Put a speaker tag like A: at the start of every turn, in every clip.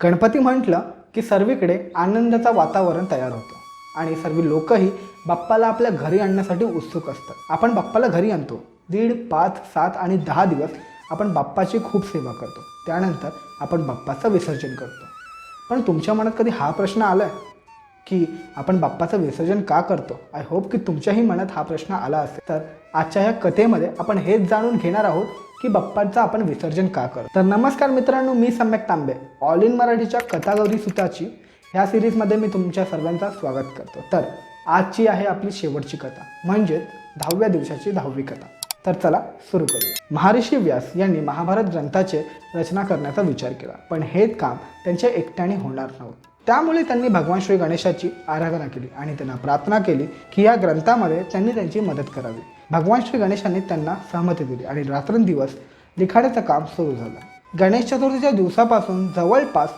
A: गणपती म्हटलं की सर्वीकडे आनंदाचं वातावरण तयार होतं आणि सर्व लोकही बाप्पाला आपल्या घरी आणण्यासाठी उत्सुक असतात। आपण बाप्पाला घरी आणतो, 1.5, 5, 7 आणि 10 दिवस आपण बाप्पाची खूप सेवा करतो। त्यानंतर आपण बाप्पाचं विसर्जन करतो। पण तुमच्या मनात कधी हा प्रश्न आला आहे की आपण बाप्पाचं विसर्जन का करतो? आय होप की तुमच्याही मनात हा प्रश्न आला असेल। तर आजच्या या कथेमध्ये आपण हेच जाणून घेणार आहोत की बाप्पाचं आपण विसर्जन का करतो। तर नमस्कार मित्रांनो, मी सम्यक तांबे, ऑल इन मराठीच्या कथा गौरी सुताची ह्या सिरीजमध्ये मी तुमच्या सर्वांचं स्वागत करतो। तर आजची आहे आपली शेवटची कथा, म्हणजे 10व्या दिवसाची 10वी कथा। तर चला सुरू करूया। महर्षी व्यास यांनी महाभारत ग्रंथाचे रचना करण्याचा विचार केला, पण हे काम त्यांच्या एकट्याने होणार नव्हते। त्यामुळे त्यांनी भगवान श्री गणेशाची आराधना केली आणि त्यांना प्रार्थना केली की या ग्रंथामध्ये त्यांनी त्यांची मदत करावी। भगवान श्री गणेशांनी त्यांना सहमती दिली आणि रात्रंदिवस लिखाणाचं काम सुरू झालं। गणेश चतुर्थीच्या दिवसापासून जवळपास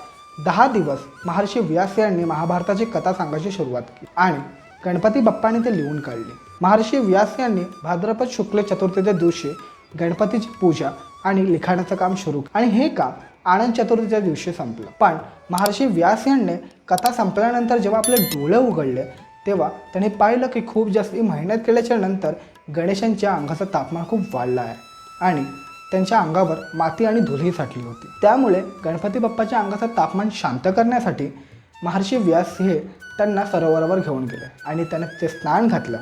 A: 10 दिवस महर्षी व्यास यांनी महाभारताची कथा सांगायची सुरुवात केली आणि गणपती बाप्पाने ते लिहून काढले। महर्षी व्यास यांनी भाद्रपद शुक्ल चतुर्थीच्या दिवशी गणपतीची पूजा आणि लिखाणाचं काम सुरू आणि हे काम आनंद चतुर्थीच्या दिवशी संपलं। पण महर्षी व्यास यांनी कथा संपल्यानंतर जेव्हा आपले डोळे उघडले तेव्हा त्यांनी पाहिलं की खूप जास्त मेहनत केल्याच्या नंतर गणेशांच्या अंगाचं तापमान खूप वाढलं आहे आणि त्यांच्या अंगावर माती आणि धुळी साठली होती। त्यामुळे गणपती बाप्पाच्या अंगाचं तापमान शांत करण्यासाठी महर्षी व्यास हे त्यांना सरोवरावर घेऊन गेले आणि त्याने ते स्नान घातलं।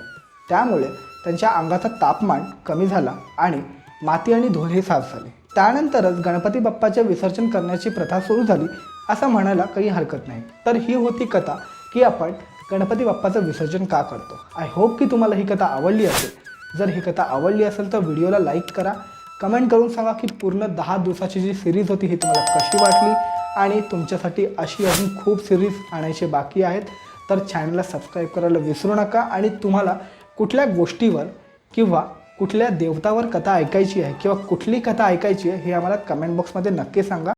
A: त्यामुळे त्यांच्या अंगाचा तापमान कमी झाला आणि माती आणि धूळ साफ झाली। त्यानंतरच गणपती बाप्पाचे विसर्जन करण्याची प्रथा सुरू झाली असं म्हणायला काही हरकत नाही। तर ही होती कथा की आपण गणपती बाप्पाचं विसर्जन का करतो। आय होप की तुम्हाला ही कथा आवडली असेल। जर ही कथा आवडली असेल तर व्हिडिओला लाईक करा, कमेंट करून सांगा की पूर्ण 10 दिवसाची जी सिरीज होती ही तुम्हाला कशी वाटली आणि तुमच्यासाठी अशी अजून खूप सिरीज आणायची बाकी आहेत। तर चॅनलला सबस्क्राईब करायला विसरू नका आणि तुम्हाला कुठल्या गोष्टीवर किंवा कुठल्या देवतावर कथा ऐकायची आहे किंवा कुठली कथा ऐकायची आहे हे आम्हाला कमेंट बॉक्समध्ये नक्की सांगा।